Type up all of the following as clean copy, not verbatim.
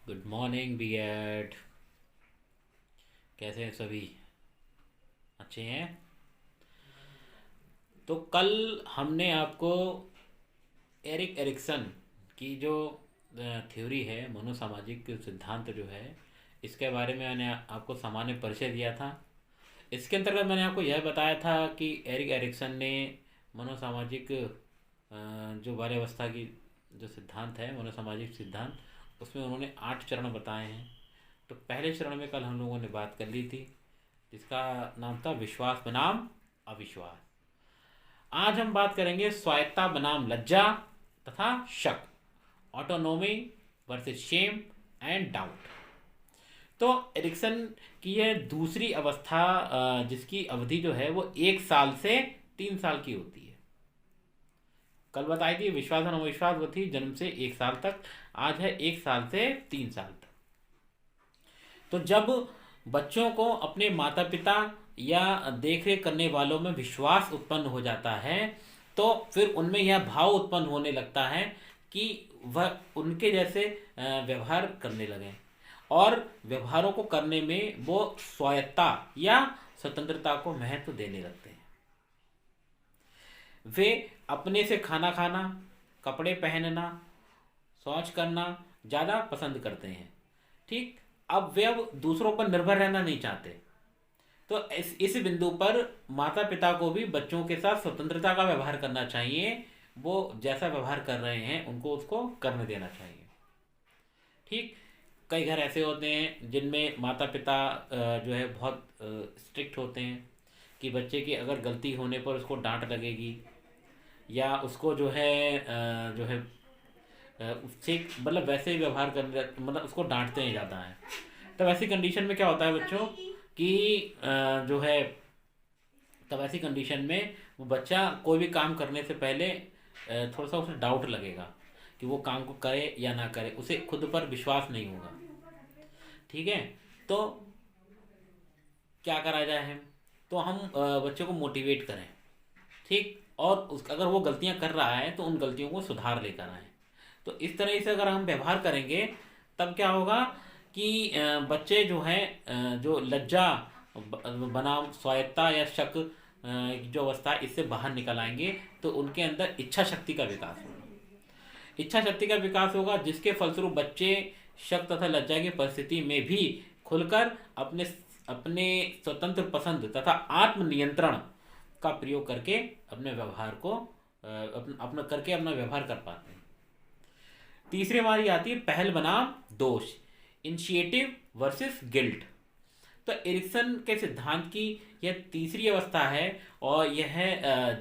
Good morning BEd. कैसे हैं सभी? अच्छे हैं। तो कल हमने आपको एरिक एरिक्सन की जो थ्योरी है, मनोसामाजिक सिद्धांत जो है, इसके बारे में मैंने आपको सामान्य परिचय दिया था। इसके अंतर्गत मैंने आपको यह बताया था कि एरिक एरिक्सन ने मनोसामाजिक जो बाल्यावस्था की जो सिद्धांत है, मनोसामाजिक सिद्धांत, उसमें उन्होंने 8 चरण बताए हैं। तो पहले चरण में कल हम लोगों ने बात कर ली थी, जिसका नाम था विश्वास बनाम अविश्वास। आज हम बात करेंगे स्वायत्ता बनाम लज्जा तथा शक, autonomy versus shame and doubt. तो एरिक्सन की यह दूसरी अवस्था, जिसकी अवधि जो है वो 1 साल से 3 साल की होती है। कल बताई थी विश्वास और अविश्वास, वो थी जन्म से 1 साल तक। आज है 1 साल से 3 साल तक। तो जब बच्चों को अपने माता पिता या देख रेख करने वालों में विश्वास उत्पन्न हो जाता है, तो फिर उनमें यह भाव उत्पन्न होने लगता है कि वह उनके जैसे व्यवहार करने लगें, और व्यवहारों को करने में वो स्वायत्ता या स्वतंत्रता को महत्व देने लगते हैं। वे अपने से खाना खाना, कपड़े पहनना, शौच करना ज़्यादा पसंद करते हैं। ठीक। अब वे अब दूसरों पर निर्भर रहना नहीं चाहते। तो इस बिंदु पर माता पिता को भी बच्चों के साथ स्वतंत्रता का व्यवहार करना चाहिए। वो जैसा व्यवहार कर रहे हैं उनको उसको करने देना चाहिए। ठीक। कई घर ऐसे होते हैं जिनमें माता पिता जो है बहुत स्ट्रिक्ट होते हैं कि बच्चे की अगर गलती होने पर उसको डांट लगेगी, या उसको जो है उससे मतलब वैसे ही व्यवहार करने, मतलब उसको डांटते हैं ज़्यादा है। तब ऐसी कंडीशन में क्या होता है बच्चों कि जो है, तब ऐसी कंडीशन में वो बच्चा कोई भी काम करने से पहले थोड़ा सा उसे डाउट लगेगा कि वो काम को करे या ना करे, उसे खुद पर विश्वास नहीं होगा। ठीक है। तो क्या करा जाए हम? तो हम बच्चों को मोटिवेट करें। ठीक। और अगर वो गलतियां कर रहा है तो उन गलतियों को सुधार लेकर आए। तो इस तरह से अगर हम व्यवहार करेंगे, तब क्या होगा कि बच्चे जो हैं, जो लज्जा बनाम स्वायत्ता या शक जो अवस्था है, इससे बाहर निकल आएंगे। तो उनके अंदर इच्छा शक्ति का विकास होगा। इच्छा शक्ति का विकास होगा, जिसके फलस्वरूप बच्चे शक तथा लज्जा की परिस्थिति में भी खुलकर अपने अपने स्वतंत्र पसंद तथा आत्मनियंत्रण का प्रयोग करके अपने व्यवहार को अपना करके अपना व्यवहार कर पाते हैं। तीसरी हमारी आती है पहल बनाम दोष, इनिशिएटिव वर्सेस गिल्ट। तो एरिक्सन के सिद्धांत की यह तीसरी अवस्था है, और यह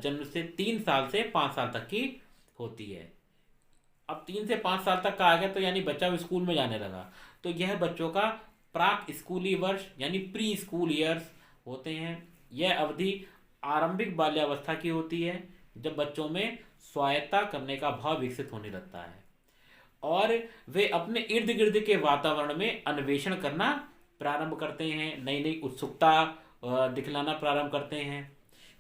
जन्म से 3 साल से 5 साल तक की होती है। अब 3 से 5 साल तक का आ गया तो यानी बच्चा स्कूल में जाने लगा, तो यह बच्चों का प्राक स्कूली वर्ष यानी प्री स्कूल ईयर्स होते हैं। यह अवधि आरंभिक बाल्यावस्था की होती है, जब बच्चों में स्वायत्ता करने का भाव विकसित होने लगता है, और वे अपने इर्द गिर्द के वातावरण में अन्वेषण करना प्रारंभ करते हैं, नई नई उत्सुकता दिखलाना प्रारंभ करते हैं।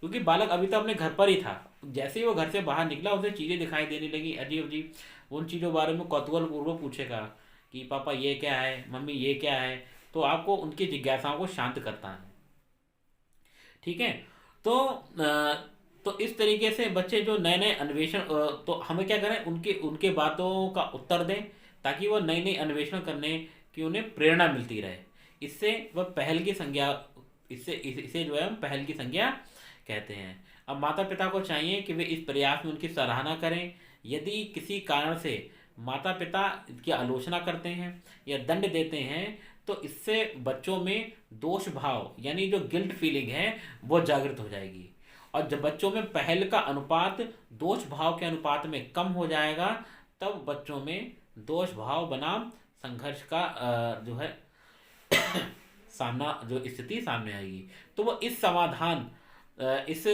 क्योंकि बालक अभी तो अपने घर पर ही था, जैसे ही वो घर से बाहर निकला उसे चीज़ें दिखाई देने लगी अजीब अजीब। उन चीज़ों के बारे में कौतूहल पूर्वक पूछेगा कि पापा ये क्या है, मम्मी ये क्या है। तो आपको उनकी जिज्ञासाओं को शांत करता है। ठीक है। तो तो इस तरीके से बच्चे जो नए नए अन्वेषण, तो हमें क्या करें, उनके उनके बातों का उत्तर दें, ताकि वो नई नई अन्वेषण करने की उन्हें प्रेरणा मिलती रहे। इससे वह पहल की संज्ञा, इसे जो है हम पहल की संज्ञा कहते हैं। अब माता पिता को चाहिए कि वे इस प्रयास में उनकी सराहना करें। यदि किसी कारण से माता पिता की आलोचना करते हैं या दंड देते हैं, तो इससे बच्चों में दोष भाव यानी जो गिल्ट फीलिंग है वो जागृत हो जाएगी, और जब बच्चों में पहल का अनुपात दोष भाव के अनुपात में कम हो जाएगा, तब बच्चों में दोष भाव बनाम संघर्ष का जो है सामना, जो स्थिति सामने आएगी। तो वो इस समाधान इस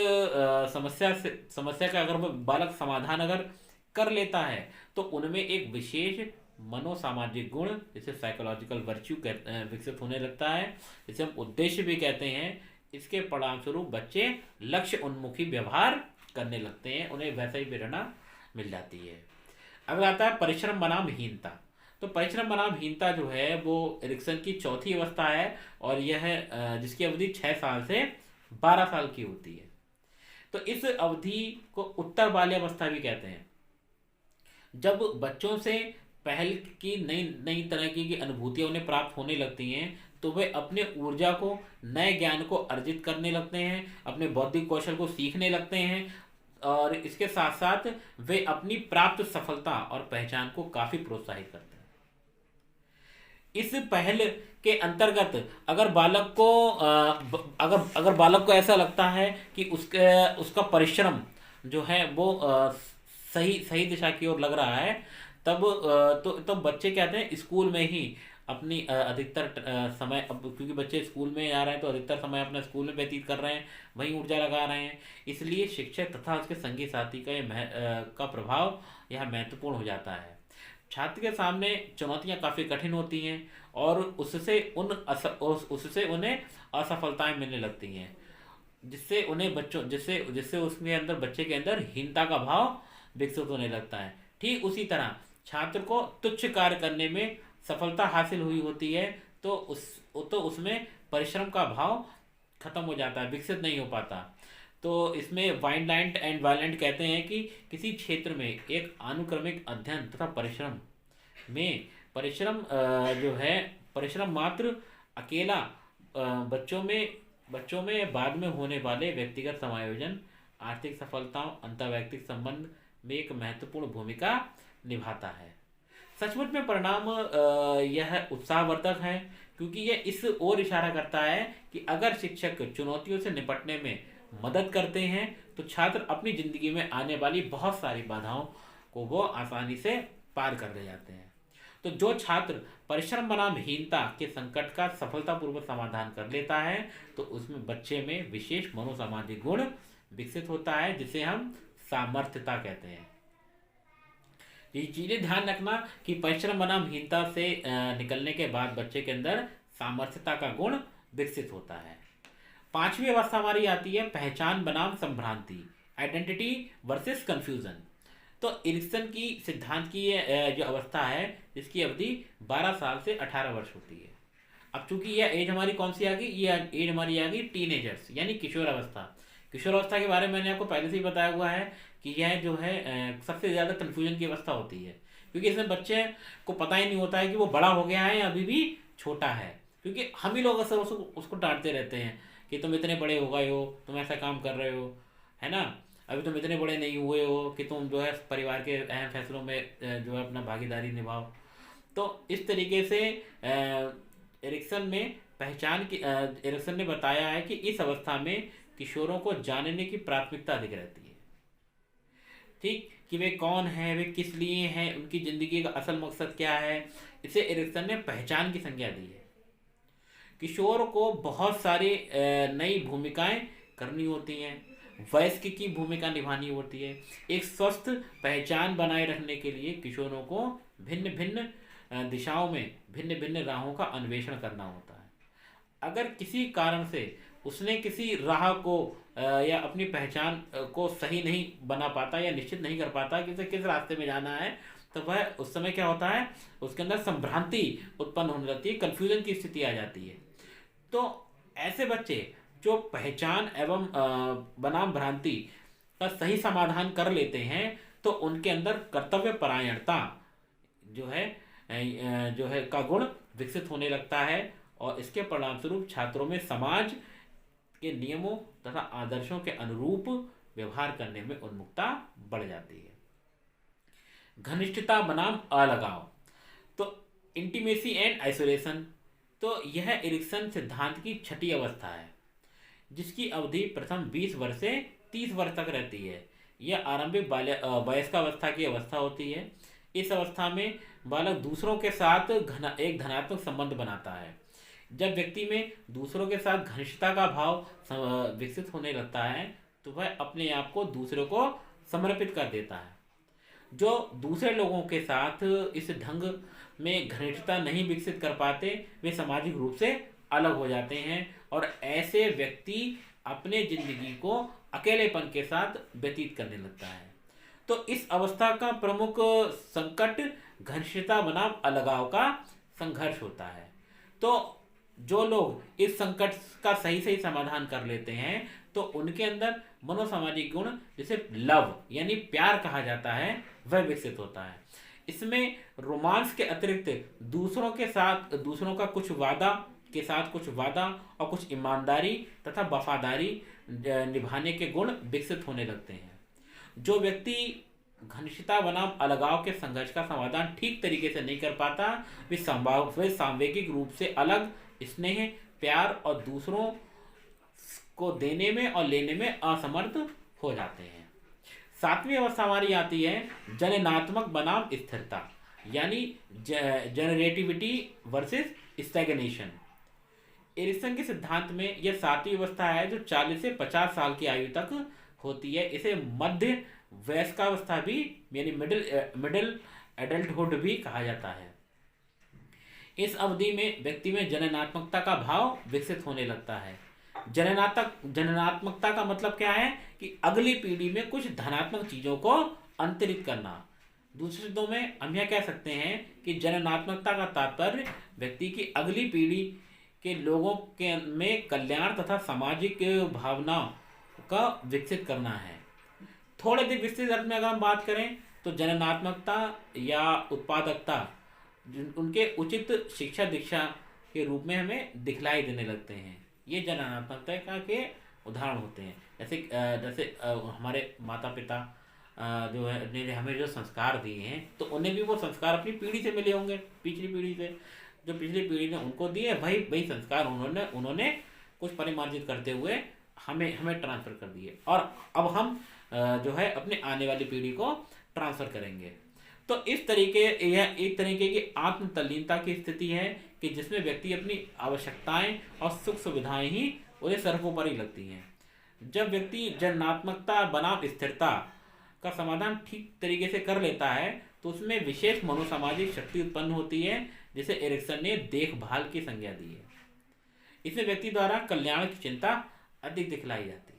समस्या का अगर वो बालक समाधान अगर कर लेता है, तो उनमें एक विशेष मनोसामाजिक गुण, जिसे साइकोलॉजिकल वर्च्यू विकसित होने लगता है, जिसे हम उद्देश्य भी कहते हैं। इसके परिणाम स्वरूप बच्चे लक्ष्य उन्मुखी व्यवहार करने लगते हैं, उन्हें वैसा ही प्रेरणा मिल जाती है। अगला आता है परिश्रम बनाम हीनता। तो परिश्रम बनामहीनता जो है वो एरिक्सन की चौथी अवस्था है, और यह जिसकी अवधि 6 साल से 12 साल की होती है। तो इस अवधि को उत्तर बाल्यावस्था भी कहते हैं, जब बच्चों से पहल की नई नई तरह की अनुभूतियां उन्हें प्राप्त होने लगती हैं, तो वे अपने ऊर्जा को, नए ज्ञान को अर्जित करने लगते हैं, अपने बौद्धिक कौशल को सीखने लगते हैं, और इसके साथ साथ वे अपनी प्राप्त सफलता और पहचान को काफी प्रोत्साहित करते हैं। इस पहल के अंतर्गत अगर बालक को अगर अगर बालक को ऐसा लगता है कि उसका परिश्रम जो है वो सही सही दिशा की ओर लग रहा है, तब तो बच्चे कहते हैं स्कूल में ही अपनी अधिकतर समय, अब क्योंकि बच्चे स्कूल में आ रहे हैं तो अधिकतर समय अपना स्कूल में व्यतीत कर रहे हैं, वहीं ऊर्जा लगा रहे हैं। इसलिए शिक्षक तथा उसके संगी साथी का का प्रभाव यह महत्वपूर्ण हो जाता है। छात्र के सामने चुनौतियां काफ़ी कठिन होती हैं, और उससे उन्हें असफलताएं मिलने लगती हैं, जिससे उसके अंदर, बच्चे के अंदर हीनता का भाव विकसित होने लगता है। ठीक उसी तरह छात्र को तुच्छ कार्य करने में सफलता हासिल हुई होती है, तो उसमें परिश्रम का भाव खत्म हो जाता है, विकसित नहीं हो पाता। तो इसमें वाइनलैंड एंड वायलेंट कहते हैं कि किसी क्षेत्र में एक अनुक्रमिक अध्ययन तथा परिश्रम में जो है परिश्रम मात्र अकेला बच्चों में बाद में होने वाले व्यक्तिगत समायोजन, आर्थिक सफलताओं, अंतर्वैयक्तिक संबंध में एक महत्वपूर्ण भूमिका निभाता है। सचमुच में परिणाम यह उत्साहवर्धक है, क्योंकि यह इस ओर इशारा करता है कि अगर शिक्षक चुनौतियों से निपटने में मदद करते हैं, तो छात्र अपनी जिंदगी में आने वाली बहुत सारी बाधाओं को वो आसानी से पार कर ले जाते हैं। तो जो छात्र परिश्रम बनाम हीनता के संकट का सफलतापूर्वक समाधान कर लेता है, तो उसमें बच्चे में विशेष मनोसामाजिक गुण विकसित होता है, जिसे हम सामर्थ्यता कहते हैं। ये चीजें ध्यान रखना कि परिश्रम बनाम हीनता से निकलने के बाद बच्चे के अंदर सामर्थ्यता का गुण विकसित होता है। पांचवी अवस्था हमारी आती है पहचान बनाम संभ्रांति, आइडेंटिटी वर्सेस कंफ्यूजन। तो एरिक्सन की सिद्धांत की ये जो अवस्था है, जिसकी अवधि 12 साल से 18 वर्ष होती है। अब चूंकि यह एज हमारी कौन सी आ गई, ये एज हमारी आ गई टीनेजर्स, यानी किशोर अवस्था। किशोर अवस्था के बारे में मैंने आपको पहले से ही बताया हुआ है कि यह जो है सबसे ज़्यादा कन्फ्यूजन की अवस्था होती है, क्योंकि इसमें बच्चे को पता ही नहीं होता है कि वो बड़ा हो गया है या अभी भी छोटा है। क्योंकि हम ही लोग अक्सर उसको डांटते रहते हैं कि तुम इतने बड़े हो गए हो, तुम ऐसा काम कर रहे हो, है ना, अभी तुम इतने बड़े नहीं हुए हो कि तुम जो है परिवार के अहम फैसलों में जो है अपना भागीदारी निभाओ। तो इस तरीके से एरिक्सन ने बताया है कि इस अवस्था में किशोरों को जानने की प्राथमिकता अधिक रहती है। ठीक, कि वे कौन हैं, वे किस लिए हैं, उनकी जिंदगी का असल मकसद क्या है, इसे एरिक्सन ने पहचान की संज्ञा दी है। किशोर को बहुत सारी नई भूमिकाएं करनी होती हैं, वयस्क की भूमिका निभानी होती है। एक स्वस्थ पहचान बनाए रखने के लिए किशोरों को भिन्न भिन्न दिशाओं में भिन्न भिन्न राहों का अन्वेषण करना होता है। अगर किसी कारण से उसने किसी राह को या अपनी पहचान को सही नहीं बना पाता या निश्चित नहीं कर पाता कि उसे किस रास्ते में जाना है, तो वह उस समय क्या होता है, उसके अंदर संभ्रांति उत्पन्न होने लगती है, कन्फ्यूजन की स्थिति आ जाती है। तो ऐसे बच्चे जो पहचान एवं बनाम भ्रांति का सही समाधान कर लेते हैं, तो उनके अंदर कर्तव्य परायणता जो है का गुण विकसित होने लगता है, और इसके परिणामस्वरूप छात्रों में समाज के नियमों तथा आदर्शों के अनुरूप व्यवहार करने में उन्मुखता बढ़ जाती है। घनिष्ठता बनाम अलगाव, तो इंटीमेसी एंड आइसोलेशन, तो यह एरिक्सन सिद्धांत की छठी अवस्था है, जिसकी अवधि प्रथम 20 वर्ष से 30 वर्ष तक रहती है। यह आरंभिक वयस्कावस्था की अवस्था होती है। इस अवस्था में बालक दूसरों के साथ एक धनात्मक संबंध बनाता है। जब व्यक्ति में दूसरों के साथ घनिष्ठता का भाव विकसित होने लगता है, तो वह अपने आप को दूसरों को समर्पित कर देता है। जो दूसरे लोगों के साथ इस ढंग में घनिष्ठता नहीं विकसित कर पाते, वे सामाजिक रूप से अलग हो जाते हैं, और ऐसे व्यक्ति अपने जिंदगी को अकेलेपन के साथ व्यतीत करने लगता है। तो इस अवस्था का प्रमुख संकट घनिष्ठता बनाम अलगाव का संघर्ष होता है। तो जो लोग इस संकट का सही सही समाधान कर लेते हैं तो उनके अंदर मनोसामाजिक गुण जिसे लव यानी प्यार कहा जाता है वह विकसित होता है। इसमें रोमांस के अतिरिक्त दूसरों का कुछ वादा और कुछ ईमानदारी तथा वफादारी निभाने के गुण विकसित होने लगते हैं। जो व्यक्ति घनिष्ठता बनाम अलगाव के संघर्ष का समाधान ठीक तरीके से नहीं कर पाता वे सांवेगिक रूप से अलग, स्नेह, प्यार और दूसरों को देने में और लेने में असमर्थ हो जाते हैं। सातवीं अवस्था हमारी आती है जननात्मक बनाम स्थिरता यानी जनरेटिविटी वर्सेस स्टैग्नेशन। एरिक्सन के सिद्धांत में यह सातवीं अवस्था है जो 40 से 50 साल की आयु तक होती है। इसे मध्य वयस्कावस्था भी यानी मिडिल एडल्टहुड भी कहा जाता है। इस अवधि में व्यक्ति में जननात्मकता का भाव विकसित होने लगता है। जननात्मकता का मतलब क्या है कि अगली पीढ़ी में कुछ धनात्मक चीजों को अंतरित करना। दूसरे शब्दों में हम यह कह सकते हैं कि जननात्मकता का तात्पर्य व्यक्ति की अगली पीढ़ी के लोगों के में कल्याण तथा सामाजिक भावनाओं का विकसित करना है। थोड़े अधिक विस्तृत अर्थ में अगर हम बात करें तो जननात्मकता या उत्पादकता उनके उचित शिक्षा दीक्षा के रूप में हमें दिखलाई देने लगते हैं। ये जननात्मकता के उदाहरण होते हैं। जैसे हमारे माता पिता जो है ने हमें जो संस्कार दिए हैं तो उन्हें भी वो संस्कार अपनी पीढ़ी से मिले होंगे, पिछली पीढ़ी से जो पिछली पीढ़ी ने उनको दिए वही संस्कार उन्होंने कुछ परिमार्जित करते हुए हमें ट्रांसफर कर दिए और अब हम जो है अपने आने वाली पीढ़ी को ट्रांसफर करेंगे। तो यह एक तरीके की आत्म तल्लीनता की स्थिति है कि जिसमें व्यक्ति अपनी आवश्यकताएं और सुख सुविधाएं ही उन्हें सर्वोपरि लगती हैं। जब व्यक्ति जननात्मकता बनाम स्थिरता का समाधान ठीक तरीके से कर लेता है तो उसमें विशेष मनोसामाजिक शक्ति उत्पन्न होती है जिसे एरिक्सन ने देखभाल की संज्ञा दी है। इसमें व्यक्ति द्वारा कल्याण की चिंता अधिक दिखलाई जाती है।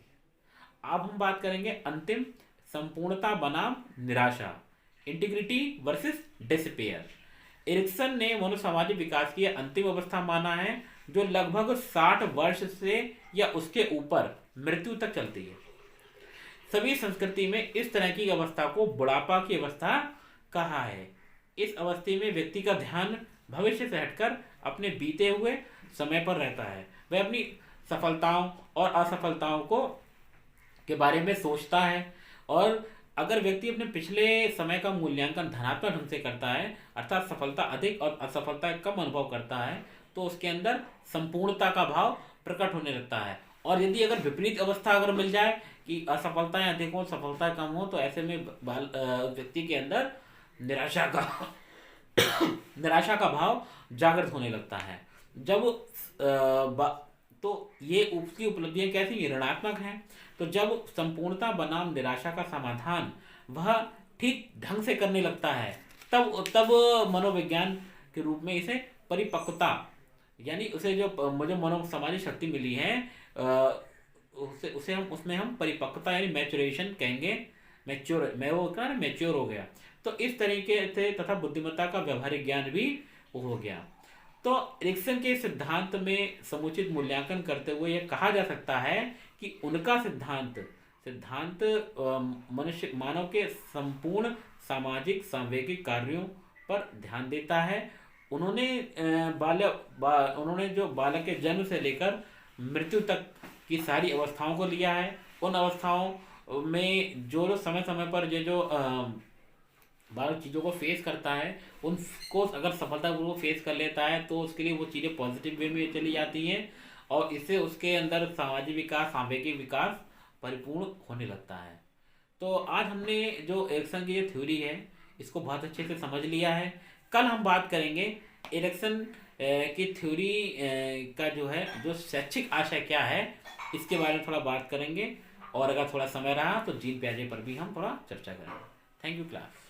अब हम बात करेंगे अंतिम संपूर्णता बनाम निराशा, इंटीग्रिटी वर्सेस डिस्पेयर। एरिक्सन ने मनोसामाजिक विकास की अंतिम अवस्था माना है जो लगभग 60 वर्ष से या उसके ऊपर मृत्यु तक चलती है। सभी संस्कृति में इस तरह की अवस्था को बुढ़ापा की अवस्था कहा है। इस अवस्था में व्यक्ति का ध्यान भविष्य से हटकर अपने बीते हुए समय पर रहता है। वह अपनी सफलताओं और असफलताओं के बारे में सोचता है और अगर व्यक्ति अपने पिछले समय का मूल्यांकन धनात्मक ढंग से करता है अर्थात सफलता अधिक और असफलता कम अनुभव करता है तो उसके अंदर संपूर्णता का भाव प्रकट होने लगता है। और यदि अगर विपरीत अवस्था अगर मिल जाए कि असफलताएं अधिक हो सफलताएं कम हो तो ऐसे में व्यक्ति के अंदर निराशा का भाव जागृत होने लगता है। तो ये उसकी उपलब्धियां कैसी ऋणात्मक हैं। तो जब संपूर्णता बनाम निराशा का समाधान वह ठीक ढंग से करने लगता है तब मनोविज्ञान के रूप में इसे परिपक्वता यानी उसे जो मुझे मनोसामाजिक शक्ति मिली है उसमें हम परिपक्वता यानी मैच्योरेशन कहेंगे। मैच्योर हो गया। तो इस तरीके से तथा बुद्धिमत्ता का व्यवहारिक ज्ञान भी हो गया। तो एरिक्सन के सिद्धांत में समुचित मूल्यांकन करते हुए यह कहा जा सकता है कि उनका सिद्धांत मानव के संपूर्ण सामाजिक सांवेगिक कार्यों पर ध्यान देता है। उन्होंने जो बालक के जन्म से लेकर मृत्यु तक की सारी अवस्थाओं को लिया है। उन अवस्थाओं में जो समय समय पर जो बालक चीज़ों को फेस करता है उनको अगर सफलतापूर्वक फेस कर लेता है तो उसके लिए वो चीज़ें पॉजिटिव वे में चली जाती हैं और इससे उसके अंदर सामाजिक विकास सांवेगिक विकास परिपूर्ण होने लगता है। तो आज हमने जो एरिक्सन की ये थ्योरी है इसको बहुत अच्छे से समझ लिया है। कल हम बात करेंगे एरिक्सन की थ्योरी का जो शैक्षिक आशय क्या है इसके बारे में थोड़ा बात करेंगे और अगर थोड़ा समय रहा तो जीन पियाजे पर भी हम थोड़ा चर्चा करेंगे। Thank you class.